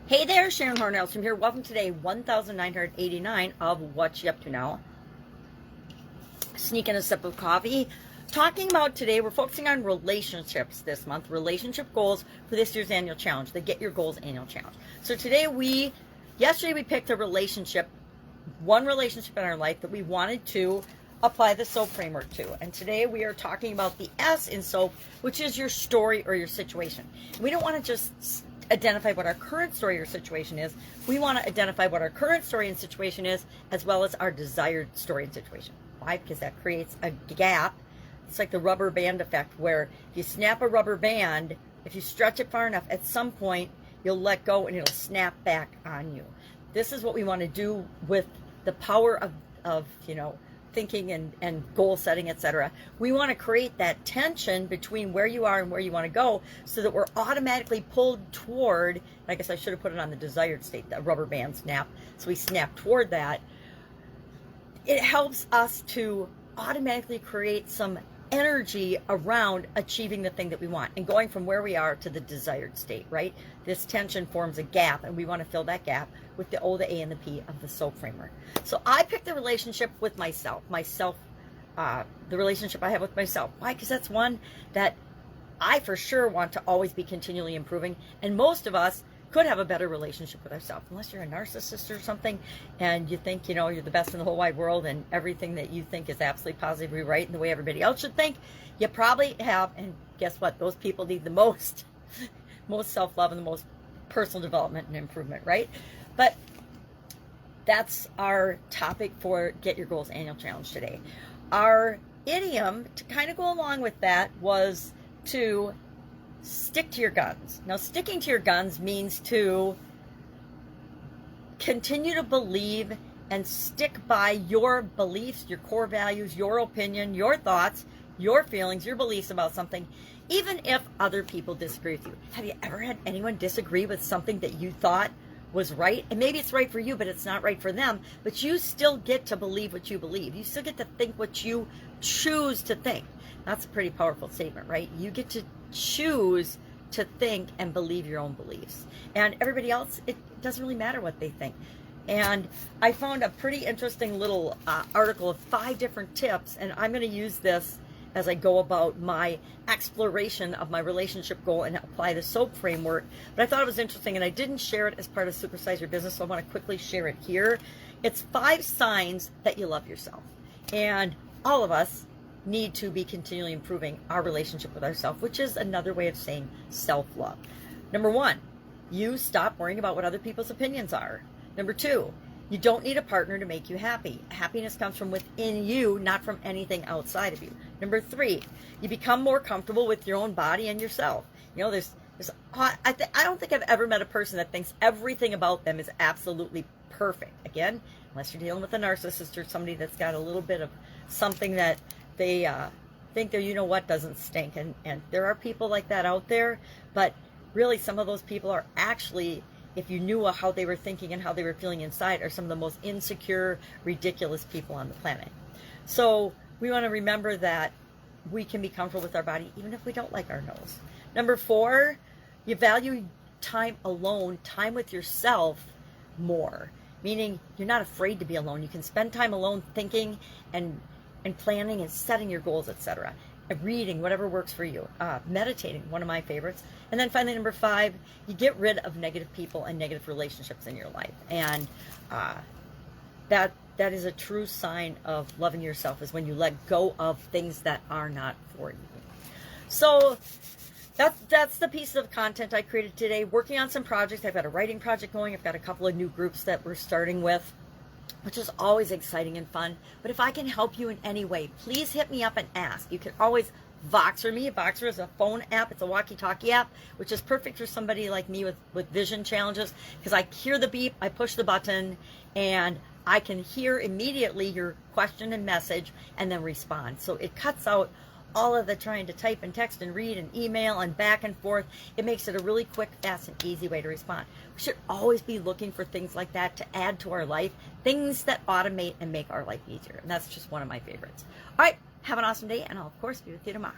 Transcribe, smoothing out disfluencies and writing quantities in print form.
Hey there, Sharon Horne-Ellstrom here. Welcome to day 1989 of What You Up To Now. Sneaking a sip of coffee. Talking about today, we're focusing on relationships this month. Relationship goals for this year's annual challenge, the Get Your Goals annual challenge. So yesterday we picked a relationship, one relationship in our life that we wanted to apply the SOAP framework to. And today we are talking about the S in SOAP, which is your story or your situation. We don't want to just identify what our current story or situation is. We want to identify what our current story and situation is, as well as our desired story and situation. Why? Because that creates a gap. It's like the rubber band effect, where if you snap a rubber band, if you stretch it far enough, at some point you'll let go and it'll snap back on you. This is what we want to do with the power of thinking and goal setting, etc. We want to create that tension between where you are and where you want to go, so that we're automatically pulled toward, I guess I should have put it on the desired state, that rubber band snap. So we snap toward that. It helps us to automatically create some energy around achieving the thing that we want and going from where we are to the desired state, right? This tension forms a gap, and we want to fill that gap with the O, the A, and the P of the SOAP framework. So I picked the relationship with myself, the relationship I have with myself. Why? Because that's one that I for sure want to always be continually improving, and most of us could have a better relationship with ourselves, unless you're a narcissist or something and you think you're the best in the whole wide world and everything that you think is absolutely positively right and the way everybody else should think. You probably have, and guess what, those people need the most self-love and the most personal development and improvement, right? But that's our topic for Get Your Goals annual challenge today. Our idiom to kind of go along with that was to stick to your guns. Now, sticking to your guns means to continue to believe and stick by your beliefs, your core values, your opinion, your thoughts, your feelings, your beliefs about something, even if other people disagree with you. Have you ever had anyone disagree with something that you thought was right? And maybe it's right for you, but it's not right for them. But you still get to believe what you believe. You still get to think what you choose to think. That's a pretty powerful statement, right? You get to choose to think and believe your own beliefs. And everybody else, it doesn't really matter what they think. And I found a pretty interesting little article of 5 different tips, and I'm going to use this as I go about my exploration of my relationship goal and apply the SOAP framework. But I thought it was interesting, and I didn't share it as part of Supersize Your Business, so I want to quickly share it here. It's 5 signs that you love yourself. And all of us need to be continually improving our relationship with ourselves, which is another way of saying self-love. Number 1, you stop worrying about what other people's opinions are. Number 2, you don't need a partner to make you happy. Happiness comes from within you, not from anything outside of you. Number 3, you become more comfortable with your own body and yourself. I don't think I've ever met a person that thinks everything about them is absolutely perfect. Again, unless you're dealing with a narcissist or somebody that's got a little bit of something that they think their doesn't stink. And there are people like that out there, but really some of those people are actually, if you knew how they were thinking and how they were feeling inside, are some of the most insecure, ridiculous people on the planet. So we want to remember that we can be comfortable with our body even if we don't like our nose. Number 4, you value time alone, time with yourself more. Meaning you're not afraid to be alone. You can spend time alone thinking and planning and setting your goals, etc. Reading, whatever works for you. Meditating, one of my favorites. And then finally, number 5, you get rid of negative people and negative relationships in your life. And that is a true sign of loving yourself, is when you let go of things that are not for you. So that's the piece of content I created today. Working on some projects. I've got a writing project going. I've got a couple of new groups that we're starting with, which is always exciting and fun. But if I can help you in any way, please hit me up and ask. You can always Voxer me. Voxer is a phone app. It's a walkie-talkie app, which is perfect for somebody like me with vision challenges, because I hear the beep, I push the button, and I can hear immediately your question and message and then respond. So it cuts out all of the trying to type and text and read and email and back and forth. It makes it a really quick, fast, and easy way to respond. We should always be looking for things like that to add to our life, things that automate and make our life easier. And that's just one of my favorites. All right, have an awesome day, and I'll, of course, be with you tomorrow.